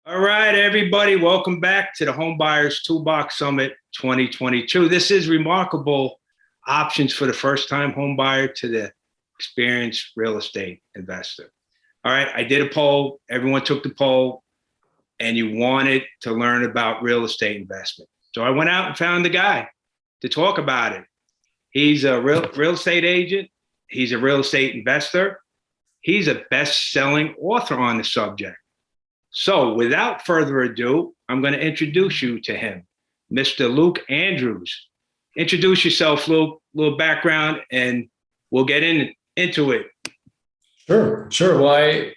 All right, everybody, welcome back to the Home Buyers Toolbox Summit 2022. This is remarkable options for the first-time home buyer to the experienced real estate investor. All right, I did a poll. Everyone took the poll, and you wanted to learn about real estate investment. So I went out and found the guy to talk about it. He's a real estate agent. He's a real estate investor. He's a best-selling author on the subject. So without further ado, I'm going to introduce you to him, Mr. Luke Andrews. Introduce yourself, Luke, a little background, and we'll get into it. Sure. Well, I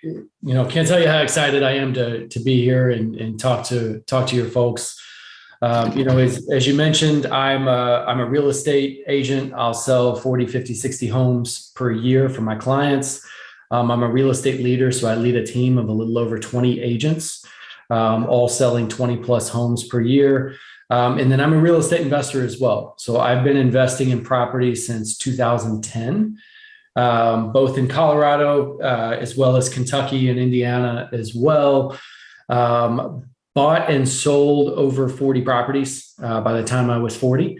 can't tell you how excited I am to be here and talk to your folks. As you mentioned, I'm a real estate agent. I'll sell 40, 50, 60 homes per year for my clients. I'm a real estate leader, so I lead a team of a little over 20 agents, all selling 20 plus homes per year. And then I'm a real estate investor as well. So I've been investing in property since 2010, both in Colorado as well as Kentucky and Indiana as well. Bought and sold over 40 properties by the time I was 40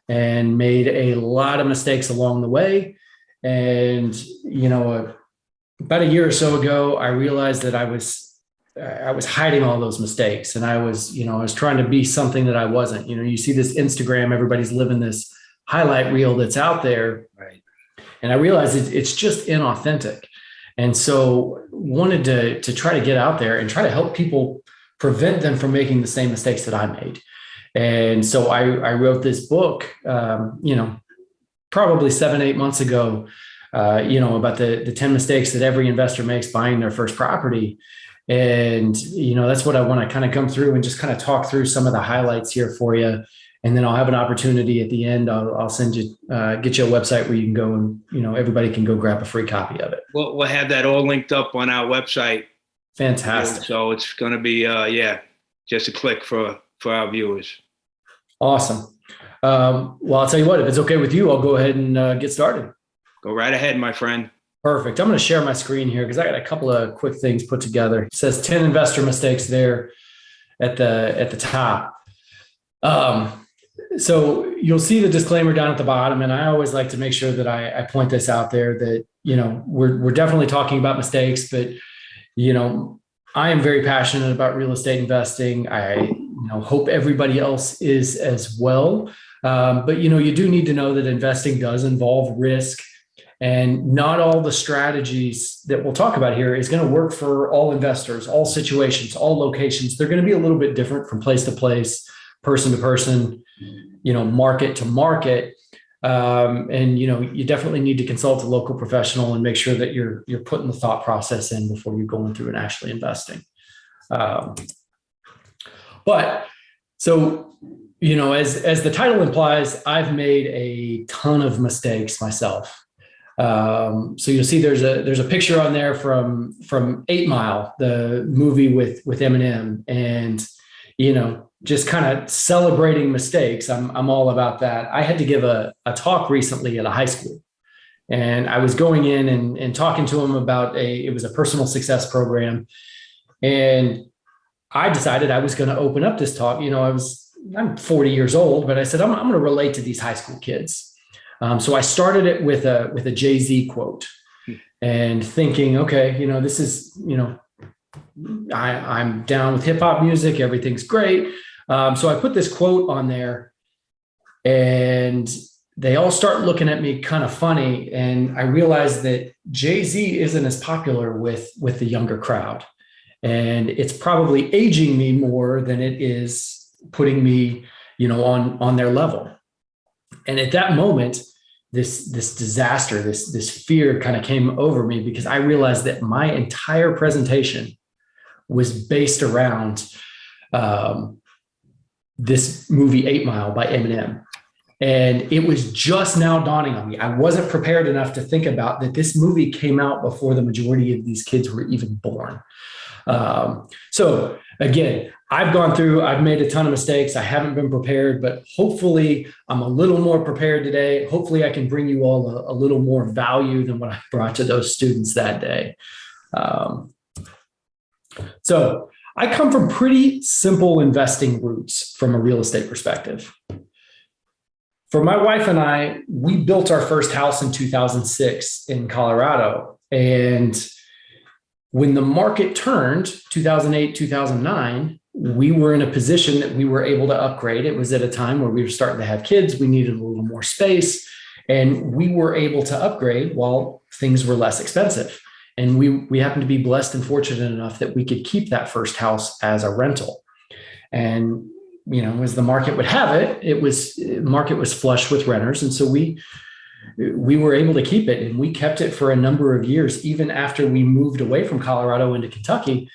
and made a lot of mistakes along the way. And, about a year or so ago, I realized that I was hiding all those mistakes, and I was trying to be something that I wasn't. You see this Instagram, everybody's living this highlight reel that's out there, Right? And I realized it's just inauthentic, and so wanted to try to get out there and try to help people prevent them from making the same mistakes that I made. And so I wrote this book, probably 7-8 months ago. About the 10 mistakes that every investor makes buying their first property. And, that's what I want to kind of come through and just kind of talk through some of the highlights here for you. And then I'll have an opportunity at the end. I'll send you, get you a website where you can go and, everybody can go grab a free copy of it. We'll have that all linked up on our website. Fantastic. So it's going to be, just a click for our viewers. Awesome. Well, I'll tell you what, if it's okay with you, I'll go ahead and get started. Go right ahead, my friend. Perfect. I'm going to share my screen here because I got a couple of quick things put together. It says 10 investor mistakes there at the top. So you'll see the disclaimer down at the bottom, and I always like to make sure that I point this out there that we're definitely talking about mistakes, but I am very passionate about real estate investing. I hope everybody else is as well. But you do need to know that investing does involve risk. And not all the strategies that we'll talk about here is going to work for all investors, all situations, all locations. They're going to be a little bit different from place to place, person to person, market to market. And you definitely need to consult a local professional and make sure that you're putting the thought process in before you're going through and actually investing. But so, as the title implies, I've made a ton of mistakes myself. So you'll see there's a picture on there from 8 Mile, the movie with Eminem, and just kind of celebrating mistakes. I'm all about that. I had to give a talk recently at a high school, and I was going in and talking to them about it was a personal success program, and I decided I was going to open up this talk. I'm 40 years old, but I said I'm going to relate to these high school kids. So I started it with a Jay-Z quote and thinking, okay, this is, I'm down with hip hop music. Everything's great. So I put this quote on there and they all start looking at me kind of funny. And I realized that Jay-Z isn't as popular with the younger crowd. And it's probably aging me more than it is putting me, on their level. And at that moment, this disaster, this fear kind of came over me because I realized that my entire presentation was based around this movie 8 Mile by Eminem. And it was just now dawning on me. I wasn't prepared enough to think about that this movie came out before the majority of these kids were even born. So again, I've made a ton of mistakes. I haven't been prepared, but hopefully I'm a little more prepared today. Hopefully I can bring you all a little more value than what I brought to those students that day. So I come from pretty simple investing roots from a real estate perspective. For my wife and I, we built our first house in 2006 in Colorado. And when the market turned 2008, 2009, we were in a position that we were able to upgrade. It was at a time where we were starting to have kids. We needed a little more space, and we were able to upgrade while things were less expensive. And we happened to be blessed and fortunate enough that we could keep that first house as a rental. And, as the market would have it, the market was flush with renters. And so we were able to keep it, and we kept it for a number of years. Even after we moved away from Colorado into Kentucky,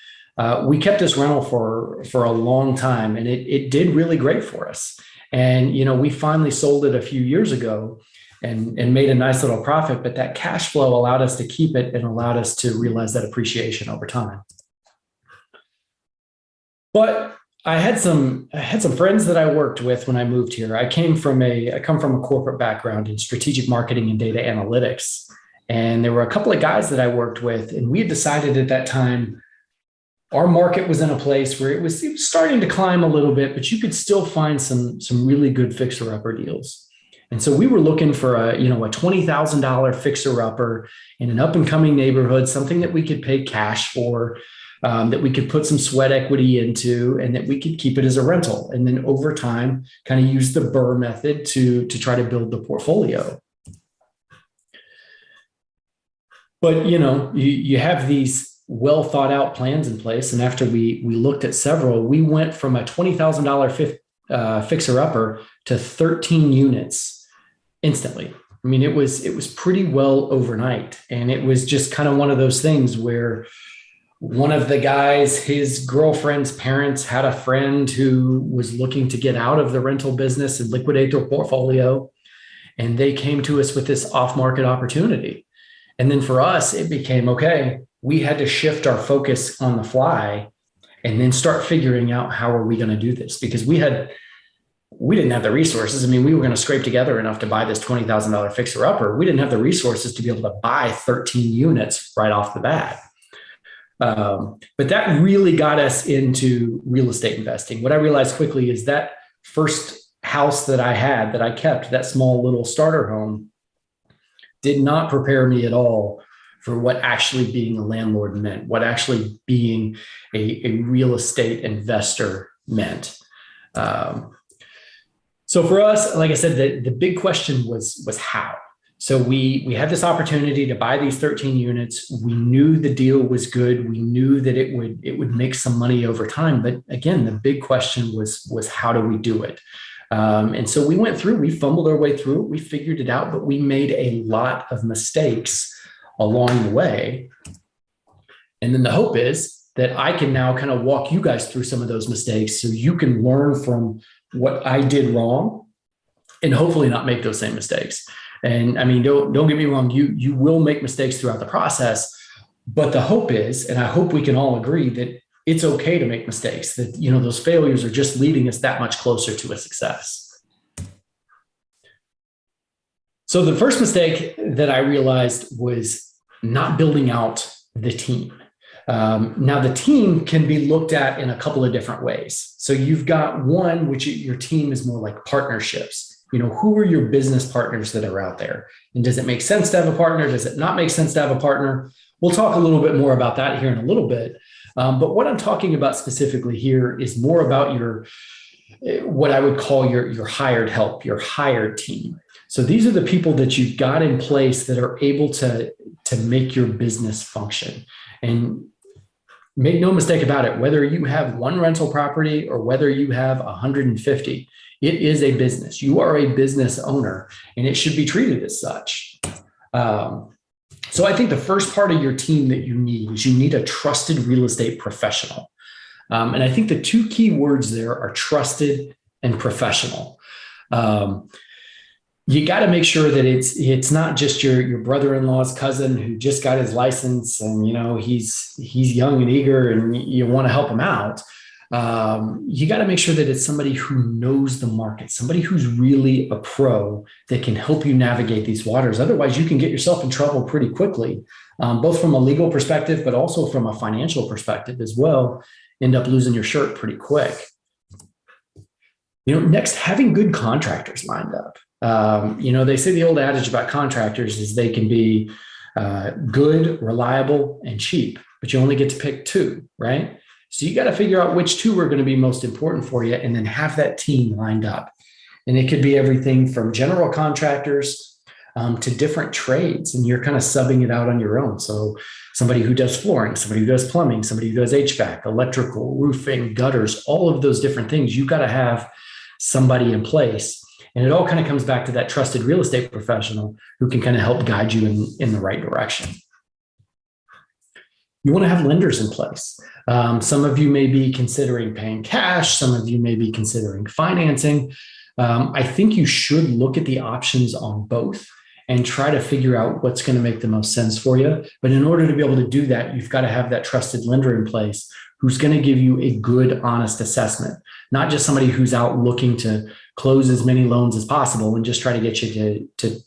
we kept this rental for a long time, and it did really great for us. And, we finally sold it a few years ago and made a nice little profit, but that cash flow allowed us to keep it and allowed us to realize that appreciation over time. But I had some friends that I worked with when I moved here. I come from a corporate background in strategic marketing and data analytics. And there were a couple of guys that I worked with, and we had decided at that time, our market was in a place where it was starting to climb a little bit, but you could still find some really good fixer-upper deals. And so we were looking for a $20,000 fixer-upper in an up-and-coming neighborhood, something that we could pay cash for, that we could put some sweat equity into, and that we could keep it as a rental. And then over time, kind of use the BRRRR method to try to build the portfolio. But, you have these well thought out plans in place. And after we looked at several, we went from a $20,000 fixer upper to 13 units instantly. I mean, it was pretty well overnight. And it was just kind of one of those things where one of the guys, his girlfriend's parents had a friend who was looking to get out of the rental business and liquidate their portfolio. And they came to us with this off-market opportunity. And then for us, it became, okay, we had to shift our focus on the fly and then start figuring out how are we going to do this, because we didn't have the resources. I mean, we were going to scrape together enough to buy this $20,000 fixer upper. We didn't have the resources to be able to buy 13 units right off the bat. But that really got us into real estate investing. What I realized quickly is that first house that I had, that I kept, that small little starter home, did not prepare me at all for what actually being a landlord meant, what actually being a real estate investor meant. So for us, like I said, the big question was how. So we had this opportunity to buy these 13 units. We knew the deal was good. We knew that it would make some money over time. But again, the big question was how do we do it? And so we fumbled our way through it. We figured it out, but we made a lot of mistakes along the way. And then the hope is that I can now kind of walk you guys through some of those mistakes so you can learn from what I did wrong and hopefully not make those same mistakes. And I mean, don't get me wrong, you will make mistakes throughout the process, but the hope is, and I hope we can all agree, that it's okay to make mistakes, that, those failures are just leading us that much closer to a success. So the first mistake that I realized was not building out the team. Now, the team can be looked at in a couple of different ways. So you've got one, which your team is more like partnerships. Who are your business partners that are out there? And does it make sense to have a partner? Does it not make sense to have a partner? We'll talk a little bit more about that here in a little bit. But what I'm talking about specifically here is more about what I would call your hired help, your hired team. So these are the people that you've got in place that are able to make your business function. And make no mistake about it, whether you have one rental property or whether you have 150, it is a business. You are a business owner, and it should be treated as such. So I think the first part of your team that you need a trusted real estate professional. And I think the two key words there are trusted and professional. You got to make sure that it's not just your brother-in-law's cousin who just got his license and he's young and eager and you want to help him out. You got to make sure that it's somebody who knows the market, somebody who's really a pro that can help you navigate these waters. Otherwise, you can get yourself in trouble pretty quickly, both from a legal perspective, but also from a financial perspective as well, end up losing your shirt pretty quick. Next, having good contractors lined up. They say the old adage about contractors is they can be good, reliable, and cheap, but you only get to pick two, right? So you got to figure out which two are going to be most important for you and then have that team lined up. And it could be everything from general contractors to different trades, and you're kind of subbing it out on your own. So somebody who does flooring, somebody who does plumbing, somebody who does HVAC, electrical, roofing, gutters, all of those different things. You've got to have somebody in place. And it all kind of comes back to that trusted real estate professional who can kind of help guide you in the right direction. You want to have lenders in place. Some of you may be considering paying cash. Some of you may be considering financing. I think you should look at the options on both and try to figure out what's going to make the most sense for you. But in order to be able to do that, you've got to have that trusted lender in place who's going to give you a good, honest assessment, not just somebody who's out looking to close as many loans as possible and just try to get you to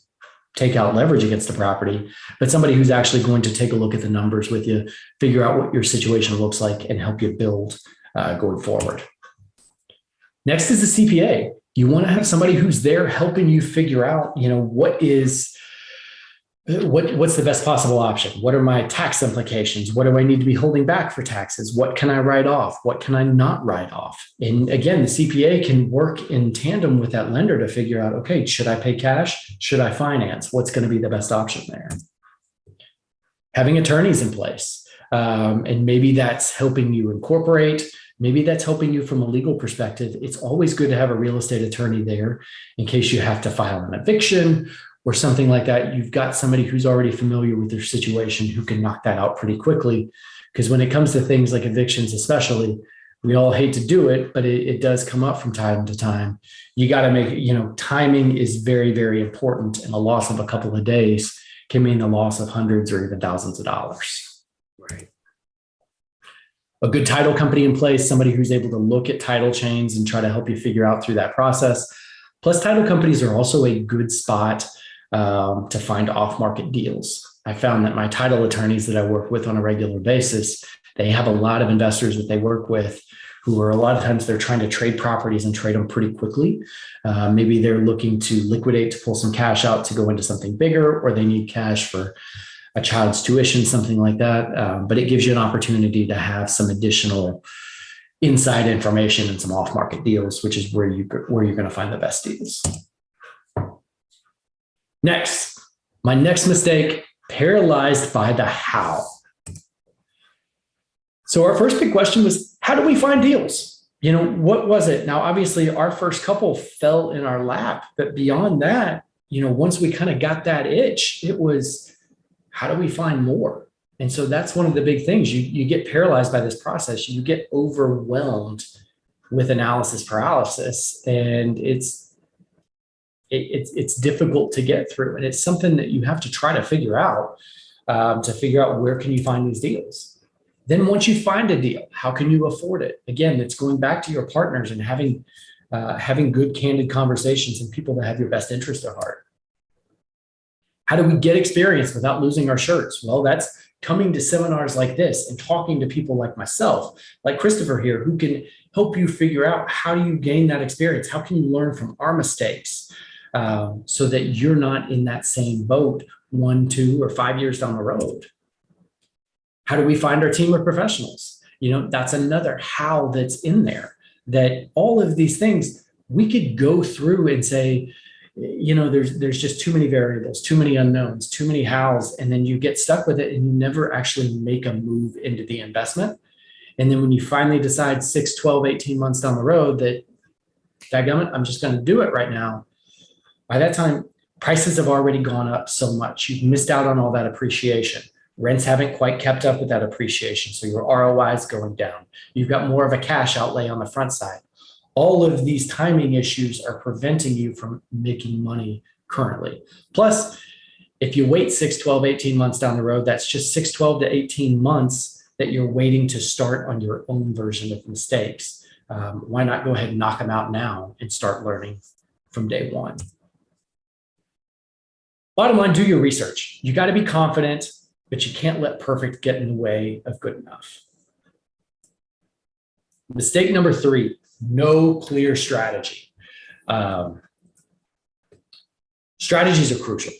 take out leverage against the property, but somebody who's actually going to take a look at the numbers with you, figure out what your situation looks like, and help you build going forward. Next is the CPA. You want to have somebody who's there helping you figure out, what's the best possible option? What are my tax implications? What do I need to be holding back for taxes? What can I write off? What can I not write off? And again, the CPA can work in tandem with that lender to figure out, okay, should I pay cash? Should I finance? What's going to be the best option there? Having attorneys in place. And maybe that's helping you incorporate. Maybe that's helping you from a legal perspective. It's always good to have a real estate attorney there in case you have to file an eviction or something like that. You've got somebody who's already familiar with your situation who can knock that out pretty quickly. Because when it comes to things like evictions, especially, we all hate to do it, but it does come up from time to time. You got to make, timing is very, very important. And the loss of a couple of days can mean the loss of hundreds or even thousands of dollars. Right. A good title company in place, somebody who's able to look at title chains and try to help you figure out through that process. Plus, title companies are also a good spot to find off-market deals. I found that my title attorneys that I work with on a regular basis, they have a lot of investors that they work with who are a lot of times they're trying to trade properties and trade them pretty quickly. Maybe they're looking to liquidate to pull some cash out to go into something bigger, or they need cash for a child's tuition, something like that. But it gives you an opportunity to have some additional inside information and some off-market deals, which is where you're going to find the best deals. Next, my next mistake, paralyzed by the how. So our first big question was, how do we find deals? What was it? Now, obviously, our first couple fell in our lap, but beyond that, once we kind of got that itch, it was, how do we find more? And so that's one of the big things. You get paralyzed by this process. You get overwhelmed with analysis paralysis, and it's difficult to get through. And it's something that you have to try to figure out where can you find these deals. Then once you find a deal, how can you afford it? Again, it's going back to your partners and having good, candid conversations and people that have your best interest at heart. How do we get experience without losing our shirts? Well, that's coming to seminars like this and talking to people like myself, like Christopher here, who can help you figure out how do you gain that experience? How can you learn from our mistakes so that you're not in that same boat 1, 2, or 5 years down the road? How do we find our team of professionals? That's another how that's in there, that all of these things we could go through and say, there's just too many variables, too many unknowns, too many hows, and then you get stuck with it and you never actually make a move into the investment. And then when you finally decide 6, 12, 18 months down the road that, dadgummit, I'm just going to do it right now, by that time, prices have already gone up so much. You've missed out on all that appreciation. Rents haven't quite kept up with that appreciation, so your ROI is going down. You've got more of a cash outlay on the front side. All of these timing issues are preventing you from making money currently. Plus, if you wait 6, 12, 18 months down the road, that's just 6, 12 to 18 months that you're waiting to start on your own version of mistakes. Why not go ahead and knock them out now and start learning from day one? Bottom line, do your research. You got to be confident, but you can't let perfect get in the way of good enough. Mistake number 3, no clear strategy. Strategies are crucial,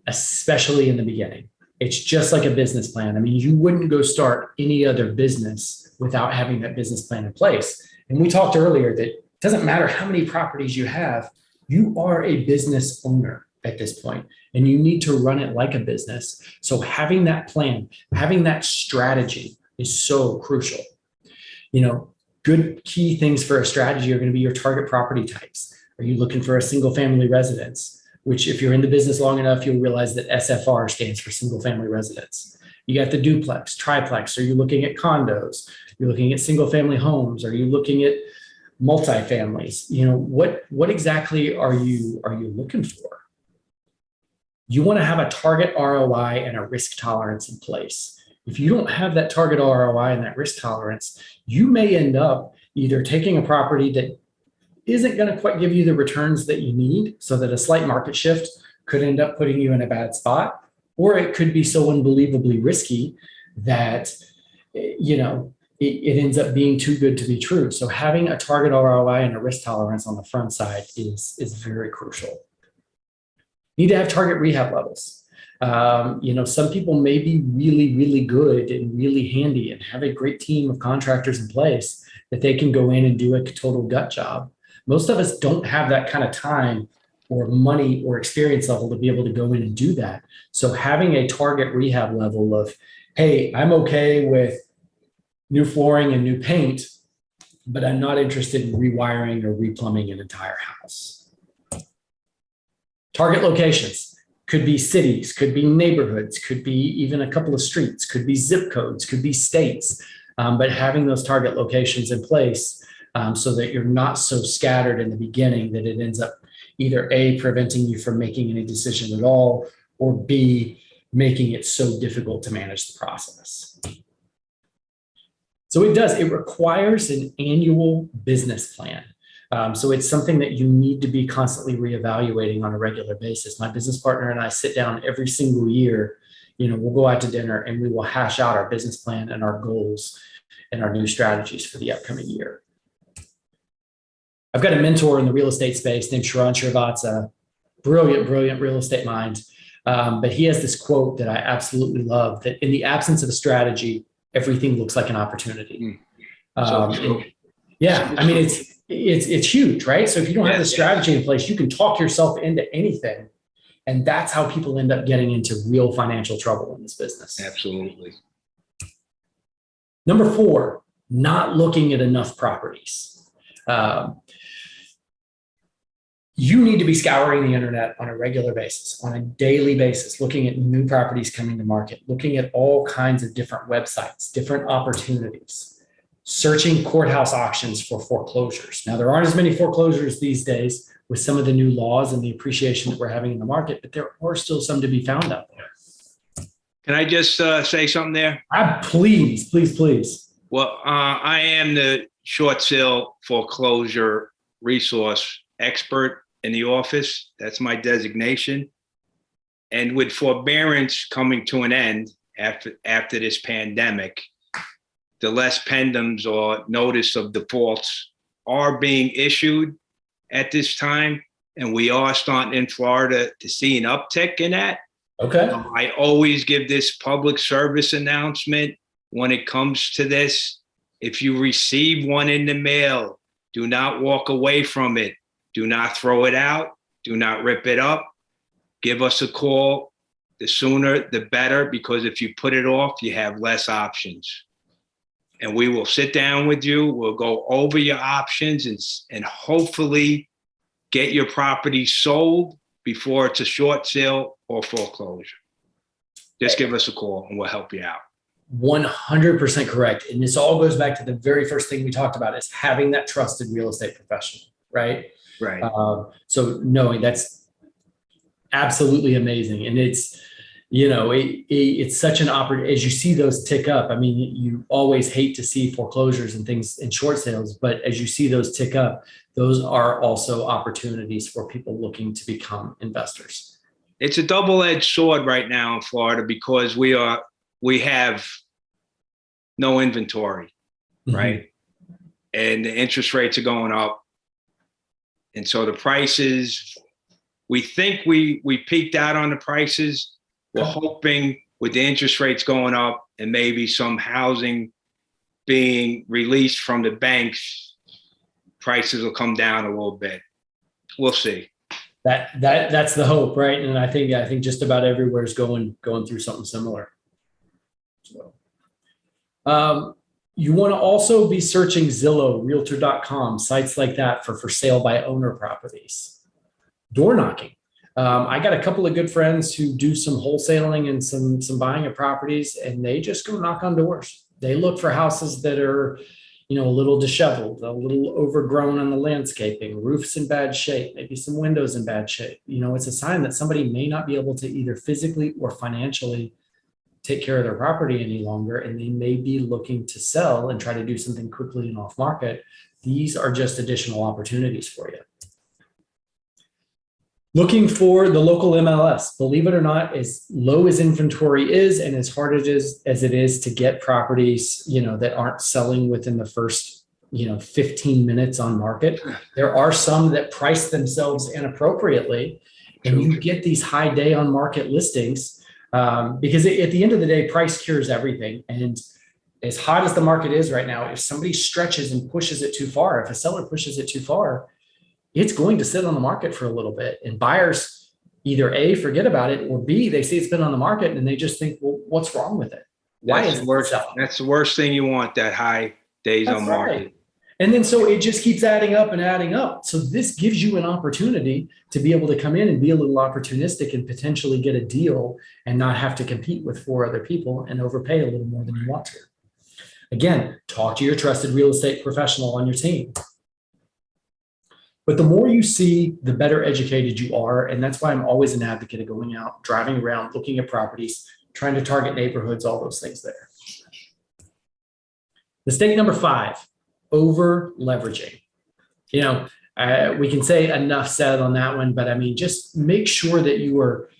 especially in the beginning. It's just like a business plan. I mean, you wouldn't go start any other business without having that business plan in place. And we talked earlier that it doesn't matter how many properties you have, you are a business owner at this point, and you need to run it like a business. So having that plan, having that strategy is so crucial. You know, good key things for a strategy are going to be your target property types. Are you looking for a single family residence? Which, if you're in the business long enough, you'll realize that SFR stands for single family residence. You got the duplex, triplex. Are you looking at condos? You're looking at single family homes. Are you looking at multifamilies? You know, what exactly are you looking for? You want to have a target ROI and a risk tolerance in place. If you don't have that target ROI and that risk tolerance, you may end up either taking a property that isn't going to quite give you the returns that you need, so that a slight market shift could end up putting you in a bad spot, or it could be so unbelievably risky that, you know, it ends up being too good to be true. So having a target ROI and a risk tolerance on the front side is very crucial. You need to have target rehab levels. You know, some people may be really, really good and really handy and have a great team of contractors in place that they can go in and do a total gut job. Most of us don't have that kind of time or money or experience level to be able to go in and do that. So having a target rehab level of, hey, I'm okay with new flooring and new paint, but I'm not interested in rewiring or replumbing an entire house. Target locations could be cities, could be neighborhoods, could be even a couple of streets, could be zip codes, could be states. But having those target locations in place so that you're not so scattered in the beginning that it ends up either A, preventing you from making any decision at all, or B, making it so difficult to manage the process. So it requires an annual business plan. So it's something that you need to be constantly reevaluating on a regular basis. My business partner and I sit down every single year. You know, we'll go out to dinner and we will hash out our business plan and our goals and our new strategies for the upcoming year. I've got a mentor in the real estate space named Sharon Srivatsa, brilliant real estate mind. But he has this quote that I absolutely love, that in the absence of a strategy, everything looks like an opportunity. Yeah, I mean, it's huge, right? So if you don't have the strategy in place, you can talk yourself into anything. And that's how people end up getting into real financial trouble in this business. Absolutely. Number 4, not looking at enough properties. You need to be scouring the internet on a regular basis, on a daily basis, looking at new properties coming to market, looking at all kinds of different websites, different opportunities, searching courthouse auctions for foreclosures. Now, there aren't as many foreclosures these days with some of the new laws and the appreciation that we're having in the market, but there are still some to be found out there. Can I just say something there? Please. Well, I am the short sale foreclosure resource expert in the office. That's my designation. And with forbearance coming to an end after this pandemic, the less pendums or notice of defaults are being issued at this time. And we are starting in Florida to see an uptick in that. Okay. I always give this public service announcement when it comes to this. If you receive one in the mail, do not walk away from it. Do not throw it out. Do not rip it up. Give us a call. The sooner, the better, because if you put it off, you have less options. And we will sit down with you. We'll go over your options and hopefully get your property sold before it's a short sale or foreclosure. Just give us a call and we'll help you out. 100% correct. And this all goes back to the very first thing we talked about, is having that trusted real estate professional, right? Right. So knowing that's absolutely amazing. And it's, you know, it's such an opportunity as you see those tick up. I mean, you always hate to see foreclosures and things in short sales, but as you see those tick up, those are also opportunities for people looking to become investors. It's a double-edged sword right now in Florida because we have no inventory, right? and the interest rates are going up. And so the prices, we think we peaked out on the prices. We're hoping with the interest rates going up and maybe some housing being released from the banks, prices will come down a little bit. We'll see. That's the hope, right? And I think just about everywhere is going through something similar. So, you want to also be searching Zillow, Realtor.com, sites like that for sale by owner properties. Door knocking. I got a couple of good friends who do some wholesaling and some buying of properties, and they just go knock on doors. They look for houses that are, a little disheveled, a little overgrown on the landscaping, roofs in bad shape, maybe some windows in bad shape. It's a sign that somebody may not be able to either physically or financially take care of their property any longer, and they may be looking to sell and try to do something quickly and off market. These are just additional opportunities for you. Looking for the local MLS. Believe it or not, as low as inventory is and as hard as it is to get properties, that aren't selling within the first, 15 minutes on market, there are some that price themselves inappropriately, and you get these high day on market listings because at the end of the day, price cures everything. And as hot as the market is right now, if somebody stretches and pushes it too far, if a seller pushes it too far, it's going to sit on the market for a little bit, and buyers either A, forget about it, or B, they see it's been on the market and they just think, well, what's wrong with it? Why is it selling? That's the worst thing you want, that high days on market. Right. And then so it just keeps adding up and adding up. So this gives you an opportunity to be able to come in and be a little opportunistic and potentially get a deal and not have to compete with 4 other people and overpay a little more than you want to. Again, talk to your trusted real estate professional on your team. But the more you see, the better educated you are. And that's why I'm always an advocate of going out, driving around, looking at properties, trying to target neighborhoods, all those things there. Mistake number 5, over leveraging. We can say enough said on that one, but just make sure that you are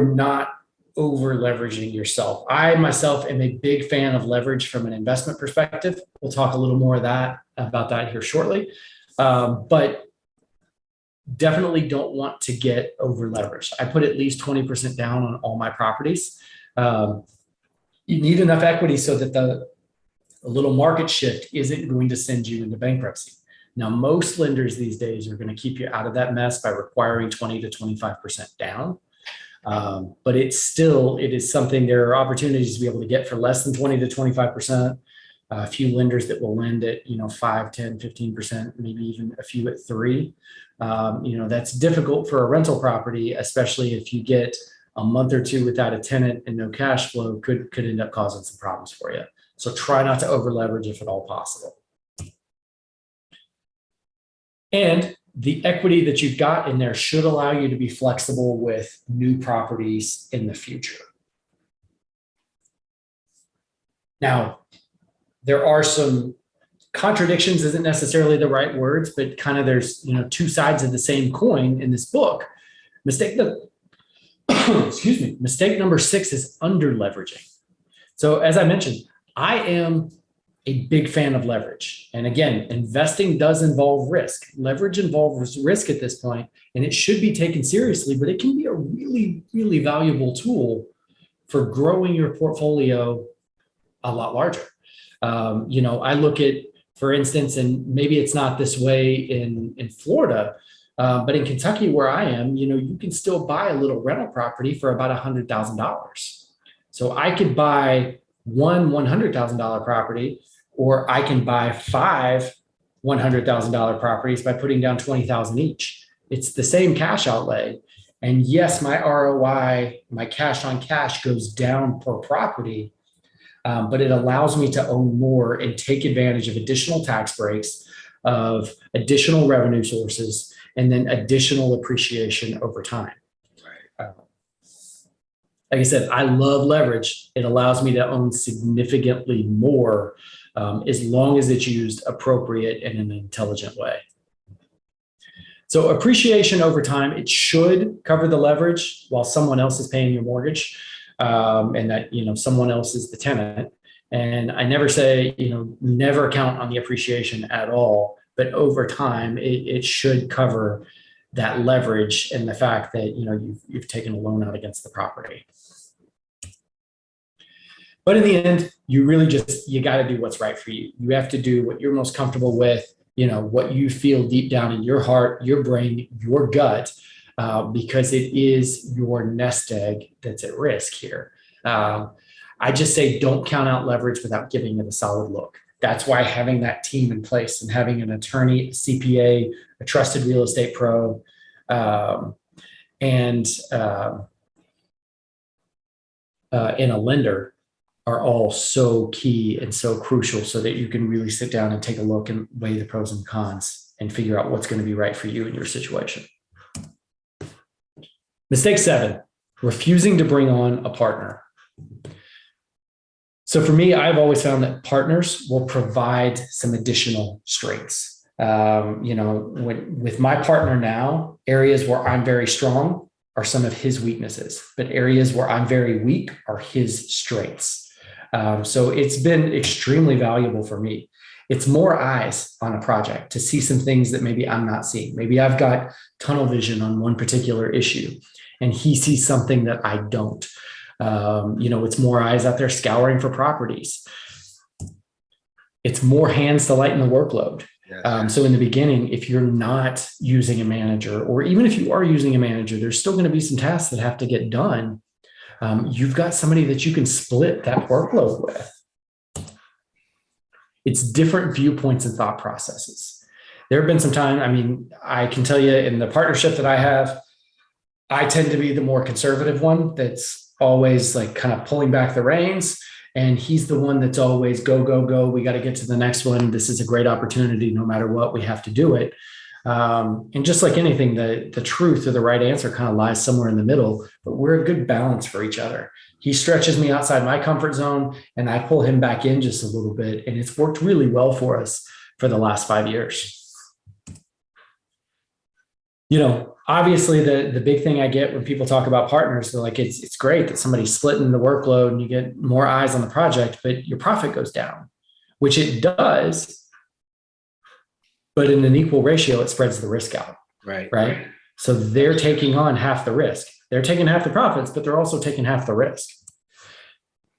not over leveraging yourself. I myself am a big fan of leverage from an investment perspective. We'll talk a little more about that here shortly. But definitely don't want to get over leveraged. I put at least 20% down on all my properties. You need enough equity so that a little market shift isn't going to send you into bankruptcy. Now, most lenders these days are going to keep you out of that mess by requiring 20 to 25% down. But it is something, there are opportunities to be able to get for less than 20 to 25%. A few lenders that will lend at 5, 10, 15%, maybe even a few at 3. That's difficult for a rental property, especially if you get a month or 2 without a tenant and no cash flow, could end up causing some problems for you. So try not to over leverage if at all possible. And the equity that you've got in there should allow you to be flexible with new properties in the future. Now, there are some contradictions, isn't necessarily the right words, but kind of there's 2 sides of the same coin in this book. Mistake number 6 is under leveraging. So as I mentioned, I am a big fan of leverage. And again, investing does involve risk. Leverage involves risk at this point, and it should be taken seriously, but it can be a really, really valuable tool for growing your portfolio a lot larger. I look at, for instance, and maybe it's not this way in Florida, but in Kentucky where I am, you can still buy a little rental property for about $100,000. So I could buy one $100,000 property, or I can buy 5 $100,000 properties by putting down $20,000 each. It's the same cash outlay. And yes, my ROI, my cash on cash goes down per property. But it allows me to own more and take advantage of additional tax breaks, of additional revenue sources, and then additional appreciation over time. Right. Like I said, I love leverage. It allows me to own significantly more as long as it's used appropriate and in an intelligent way. So appreciation over time, it should cover the leverage while someone else is paying your mortgage. And that someone else is the tenant. And I never say, never count on the appreciation at all, but over time, it should cover that leverage and the fact that, you've taken a loan out against the property. But in the end, you really you got to do what's right for you. You have to do what you're most comfortable with, what you feel deep down in your heart, your brain, your gut, because it is your nest egg that's at risk here. I just say don't count out leverage without giving it a solid look. That's why having that team in place and having an attorney, a CPA, a trusted real estate pro, and a lender are all so key and so crucial so that you can really sit down and take a look and weigh the pros and cons and figure out what's going to be right for you in your situation. Mistake 7, refusing to bring on a partner. So for me, I've always found that partners will provide some additional strengths. With my partner now, areas where I'm very strong are some of his weaknesses, but areas where I'm very weak are his strengths. So it's been extremely valuable for me. It's more eyes on a project to see some things that maybe I'm not seeing. Maybe I've got tunnel vision on one particular issue and he sees something that I don't. It's more eyes out there scouring for properties. It's more hands to lighten the workload. Yes. So in the beginning, if you're not using a manager, or even if you are using a manager, there's still going to be some tasks that have to get done. You've got somebody that you can split that workload with. It's different viewpoints and thought processes. There have been some time, I can tell you in the partnership that I have, I tend to be the more conservative one that's always like kind of pulling back the reins. And he's the one that's always go, go, go. We got to get to the next one. This is a great opportunity. No matter what, we have to do it. And just like anything, the truth or the right answer kind of lies somewhere in the middle, but we're a good balance for each other. He stretches me outside my comfort zone and I pull him back in just a little bit. And it's worked really well for us for the last 5 years. Obviously the big thing I get when people talk about partners, they're like, it's great that somebody's splitting the workload and you get more eyes on the project, but your profit goes down, which it does. But in an equal ratio, it spreads the risk out. Right. So they're taking on half the risk. They're taking half the profits, but they're also taking half the risk.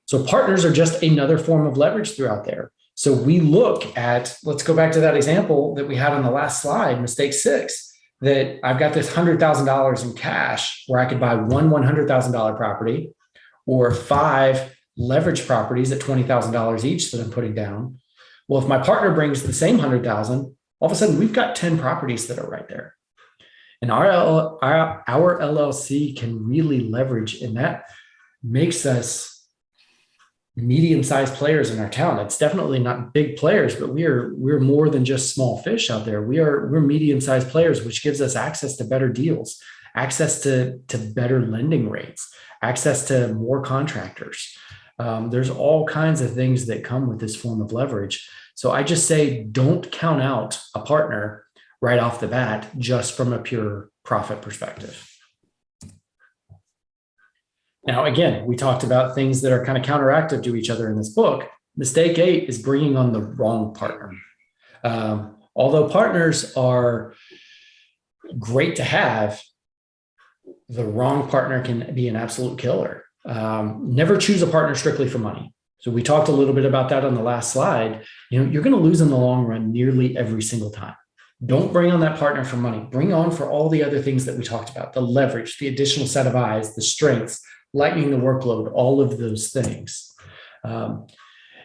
So partners are just another form of leverage throughout there. So we look at, let's go back to that example that we had on the last slide, mistake 6, that I've got this $100,000 in cash where I could buy one $100,000 property or 5 leverage properties at $20,000 each that I'm putting down. Well, if my partner brings the same 100,000, all of a sudden we've got 10 properties that are right there. And our LLC can really leverage, and that makes us medium-sized players in our town. It's definitely not big players, but we're more than just small fish out there. We're medium-sized players, which gives us access to better deals, access to better lending rates, access to more contractors. There's all kinds of things that come with this form of leverage. So I just say, don't count out a partner right off the bat, just from a pure profit perspective. Now, again, we talked about things that are kind of counteractive to each other in this book. Mistake 8 is bringing on the wrong partner. Although partners are great to have, the wrong partner can be an absolute killer. Never choose a partner strictly for money. So we talked a little bit about that on the last slide. You're going to lose in the long run nearly every single time. Don't bring on that partner for money. Bring on for all the other things that we talked about, the leverage, the additional set of eyes, the strengths, lightening the workload, all of those things.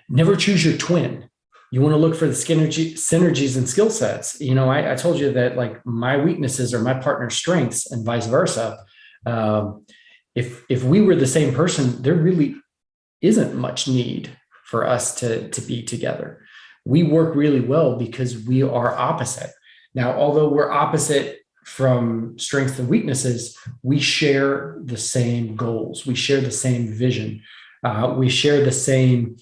Never choose your twin. You want to look for the synergies and skill sets. I told you that like my weaknesses are my partner's strengths and vice versa. If we were the same person, there really isn't much need for us to be together. We work really well because we are opposite. Now, although we're opposite from strengths and weaknesses, we share the same goals. We share the same vision. We share the same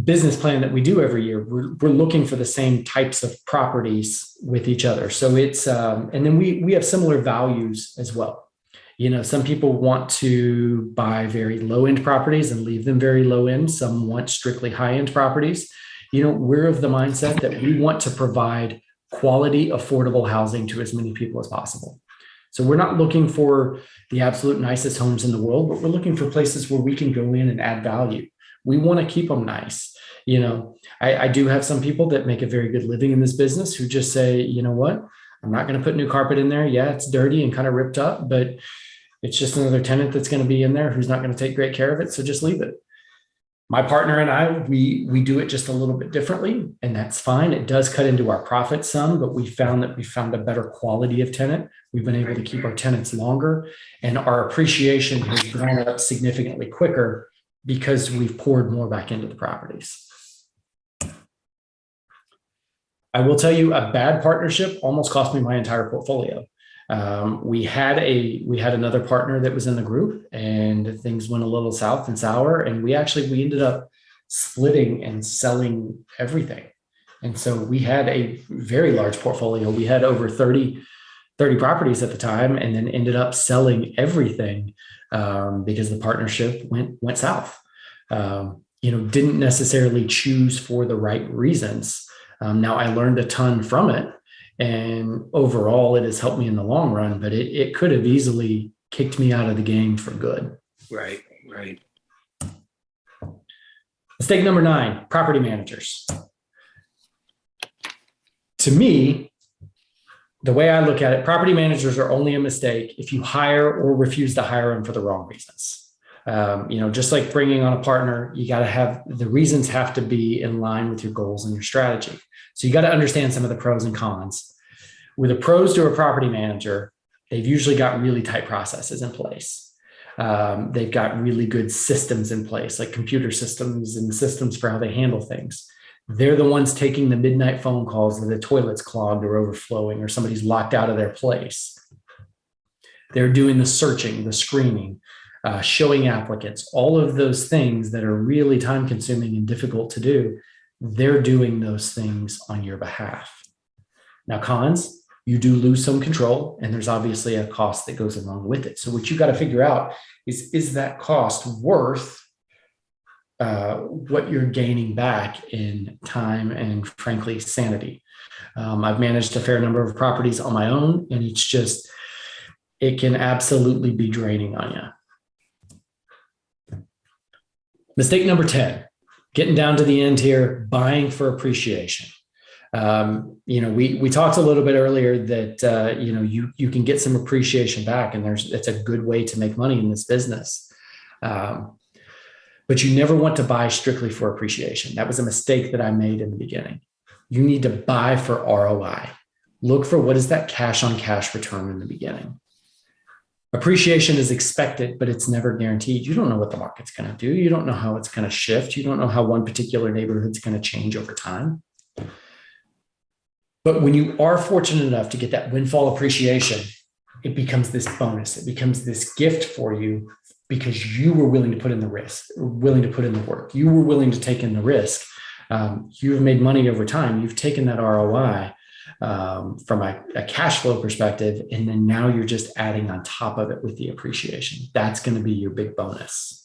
business plan that we do every year. We're looking for the same types of properties with each other. So it's, and then we have similar values as well. Some people want to buy very low end properties and leave them very low end. Some want strictly high end properties. We're of the mindset that we want to provide quality, affordable housing to as many people as possible. So we're not looking for the absolute nicest homes in the world, but we're looking for places where we can go in and add value. We want to keep them nice. I do have some people that make a very good living in this business who just say, you know what, I'm not going to put new carpet in there. Yeah, it's dirty and kind of ripped up, but it's just another tenant that's going to be in there who's not going to take great care of it. So just leave it. My partner and I, we do it just a little bit differently, and that's fine. It does cut into our profit some, but we found a better quality of tenant. We've been able to keep our tenants longer, and our appreciation has gone up significantly quicker because we've poured more back into the properties. I will tell you, a bad partnership almost cost me my entire portfolio. We had another partner that was in the group, and things went a little south and sour, and we ended up splitting and selling everything. And so we had a very large portfolio. We had over 30 properties at the time, and then ended up selling everything because the partnership went south. Didn't necessarily choose for the right reasons. Now I learned a ton from it, and overall it has helped me in the long run, but it could have easily kicked me out of the game for good. Right. Mistake number 9, property managers. To me, the way I look at it, property managers are only a mistake if you hire or refuse to hire them for the wrong reasons. Just like bringing on a partner, you got to have the reasons have to be in line with your goals and your strategy. So you got to understand some of the pros and cons. With the pros to a property manager, they've usually got really tight processes in place. They've got really good systems in place, like computer systems and systems for how they handle things. They're the ones taking the midnight phone calls that the toilet's clogged or overflowing or somebody's locked out of their place. They're doing the searching, the screening, showing applicants, all of those things that are really time consuming and difficult to do. They're doing those things on your behalf. Now, cons, you do lose some control, and there's obviously a cost that goes along with it. So what you got to figure out is that cost worth what you're gaining back in time and, frankly, sanity. I've managed a fair number of properties on my own, and it can absolutely be draining on you. Mistake number 10, getting down to the end here, buying for appreciation. We talked a little bit earlier that, you can get some appreciation back, and it's a good way to make money in this business. But you never want to buy strictly for appreciation. That was a mistake that I made in the beginning. You need to buy for ROI. Look for what is that cash on cash return in the beginning. Appreciation is expected, but it's never guaranteed. You don't know what the market's going to do. You don't know how it's going to shift. You don't know how one particular neighborhood's going to change over time. But when you are fortunate enough to get that windfall appreciation, it becomes this bonus. It becomes this gift for you because you were willing to put in the risk, willing to put in the work. You were willing to take in the risk. You've made money over time. You've taken that ROI from a cash flow perspective, and then now you're just adding on top of it with the appreciation. That's going to be your big bonus.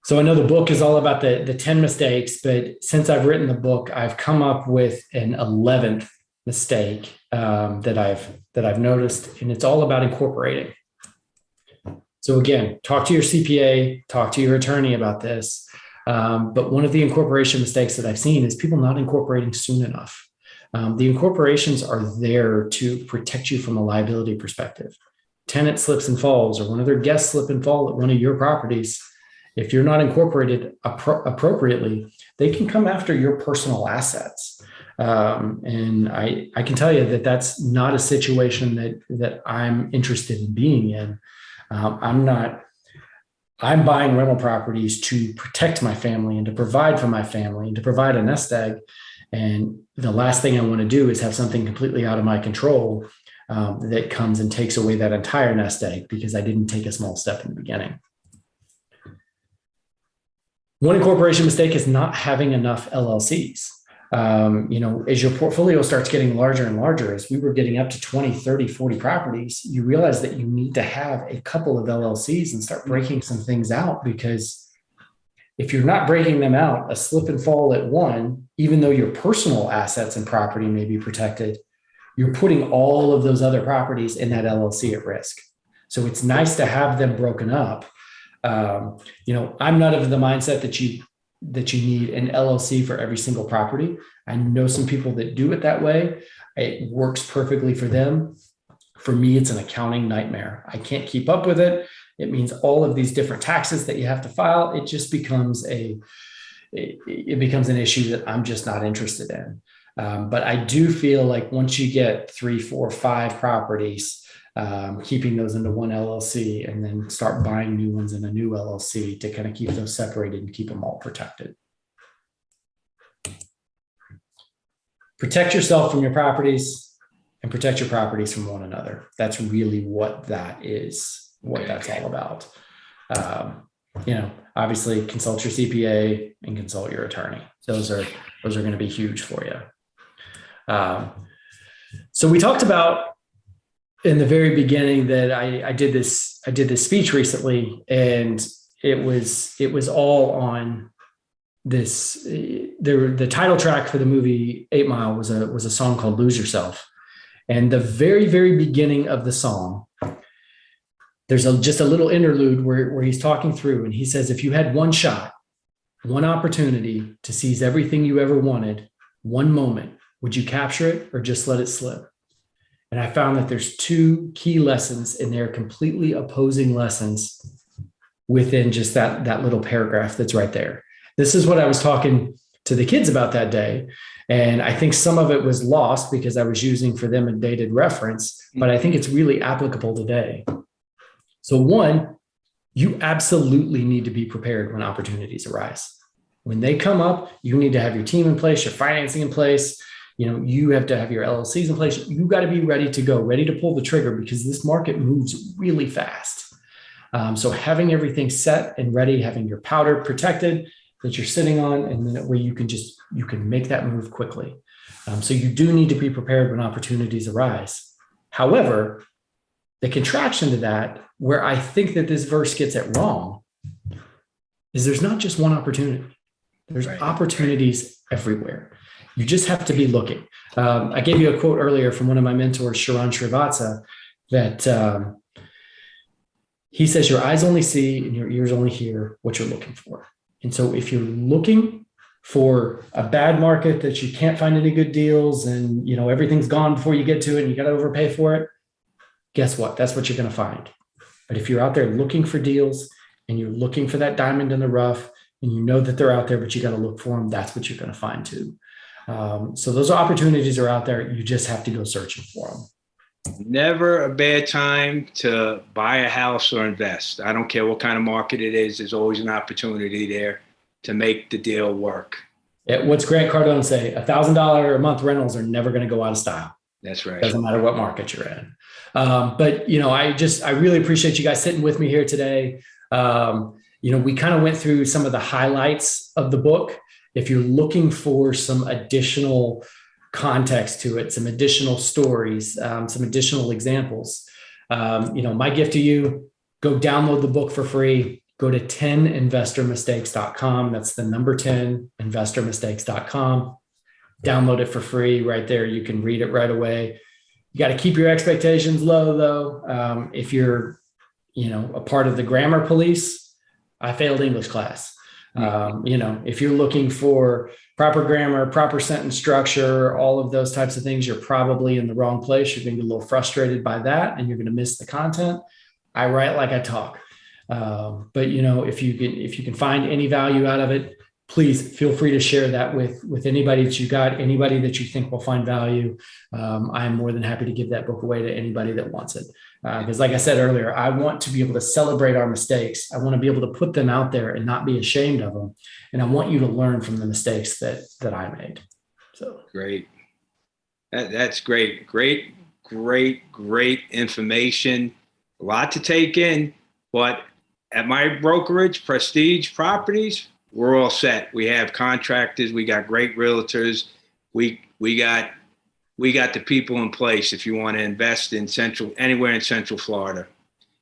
So I know the book is all about the 10 mistakes, but since I've written the book, I've come up with an 11th mistake that I've noticed, and it's all about incorporating. So again, talk to your CPA, talk to your attorney about this. But one of the incorporation mistakes that I've seen is people not incorporating soon enough. The incorporations are there to protect you from a liability perspective. Tenant slips and falls, or one of their guests slip and fall at one of your properties. If you're not incorporated appropriately, they can come after your personal assets. And I can tell you that that's not a situation that I'm interested in being in. I'm buying rental properties to protect my family and to provide for my family and to provide a nest egg. And the last thing I want to do is have something completely out of my control that comes and takes away that entire nest egg because I didn't take a small step in the beginning. One incorporation mistake is not having enough LLCs. As your portfolio starts getting larger and larger, as we were getting up to 20, 30, 40 properties, you realize that you need to have a couple of LLCs and start breaking some things out, because if you're not breaking them out, a slip and fall at one, even though your personal assets and property may be protected, you're putting all of those other properties in that LLC at risk. So it's nice to have them broken up. I'm not of the mindset that you need an LLC for every single property. I know some people that do it that way. It works perfectly for them. For me, it's an accounting nightmare. I can't keep up with it. It means all of these different taxes that you have to file. It just becomes an issue that I'm just not interested in. But I do feel like once you get 3, 4, 5 properties, keeping those into one LLC and then start buying new ones in a new LLC to kind of keep those separated and keep them all protected. Protect yourself from your properties and protect your properties from one another. That's really what that is, what that's all about. Obviously consult your CPA and consult your attorney. Those are going to be huge for you. So we talked about in the very beginning that I did this speech recently, and it was all on this. The title track for the movie 8 Mile was a song called Lose Yourself. And the very, very beginning of the song, there's just a little interlude where he's talking through, and he says, if you had one shot, one opportunity to seize everything you ever wanted, one moment, would you capture it or just let it slip? And I found that there's 2 key lessons in there, completely opposing lessons within just that little paragraph that's right there. This is what I was talking to the kids about that day. And I think some of it was lost because I was using for them a dated reference, but I think it's really applicable today. So 1, you absolutely need to be prepared when opportunities arise. When they come up, you need to have your team in place, your financing in place. You have to have your LLCs in place. You got to be ready to go, ready to pull the trigger, because this market moves really fast. So having everything set and ready, having your powder protected that you're sitting on, and then where you can make that move quickly. So you do need to be prepared when opportunities arise. However, the contraction to that, where I think that this verse gets it wrong, is there's not just one opportunity. There's opportunities everywhere. You just have to be looking. I gave you a quote earlier from one of my mentors, Sharon Srivatsa, that he says, your eyes only see and your ears only hear what you're looking for. And so if you're looking for a bad market that you can't find any good deals and everything's gone before you get to it and you got to overpay for it, guess what? That's what you're going to find. But if you're out there looking for deals and you're looking for that diamond in the rough and you know that they're out there, but you got to look for them, that's what you're going to find too. So those opportunities are out there. You just have to go searching for them. Never a bad time to buy a house or invest. I don't care what kind of market it is. There's always an opportunity there to make the deal work. What's Grant Cardone say? $1,000 a month rentals are never going to go out of style. That's right. Doesn't matter what market you're in. But I really appreciate you guys sitting with me here today. We kind of went through some of the highlights of the book. If you're looking for some additional context to it, some additional stories, some additional examples, my gift to you, go download the book for free. Go to 10investormistakes.com. That's the number 10 investormistakes.com. Download it for free right there. You can read it right away. You got to keep your expectations low, though. If you're, a part of the grammar police, I failed English class. If you're looking for proper grammar, proper sentence structure, all of those types of things, you're probably in the wrong place. You're going to get a little frustrated by that and you're going to miss the content. I write like I talk. But if you can find any value out of it, please feel free to share that with anybody that you got, anybody that you think will find value. I am more than happy to give that book away to anybody that wants it. Because like I said earlier, I want to be able to celebrate our mistakes. I want to be able to put them out there and not be ashamed of them. And I want you to learn from the mistakes that I made. So great. That's great. Great information. A lot to take in. But at my brokerage, Prestige Properties, we're all set. We have contractors. We got great realtors. we got the people in place. If you want to invest in anywhere in Central Florida,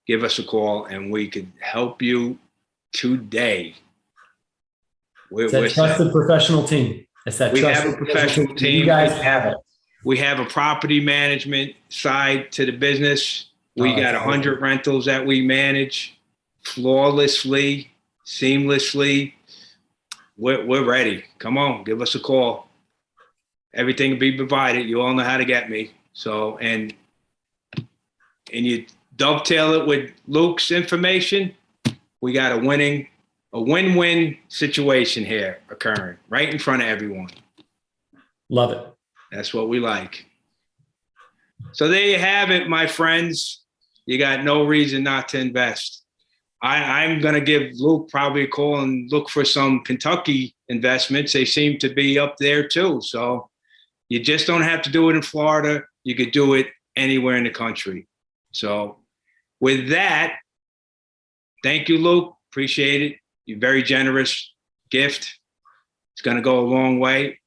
give us a call and we could help you today. It's that trusted professional team. It's that we have a professional team. You guys have it. We have a property management side to the business. We got 100 rentals that we manage flawlessly, seamlessly. We're ready. Come on, give us a call. Everything will be provided. You all know how to get me. So, and you dovetail it with Luke's information. We got a win-win situation here occurring right in front of everyone. Love it. That's what we like. So there you have it, my friends. You got no reason not to invest. I'm going to give Luke probably a call and look for some Kentucky investments. They seem to be up there too. So you just don't have to do it in Florida. You could do it anywhere in the country. So with that, thank you, Luke. Appreciate it. You're very generous gift. It's going to go a long way.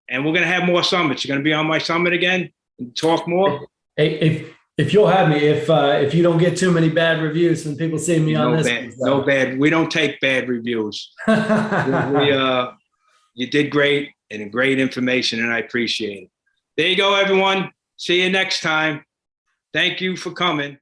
And we're going to have more summits. You're going to be on my summit again and talk more? Hey, if you'll have me, if you don't get too many bad reviews when people see me on this. No bad. We don't take bad reviews. You did great and great information, and I appreciate it. There you go, everyone. See you next time. Thank you for coming.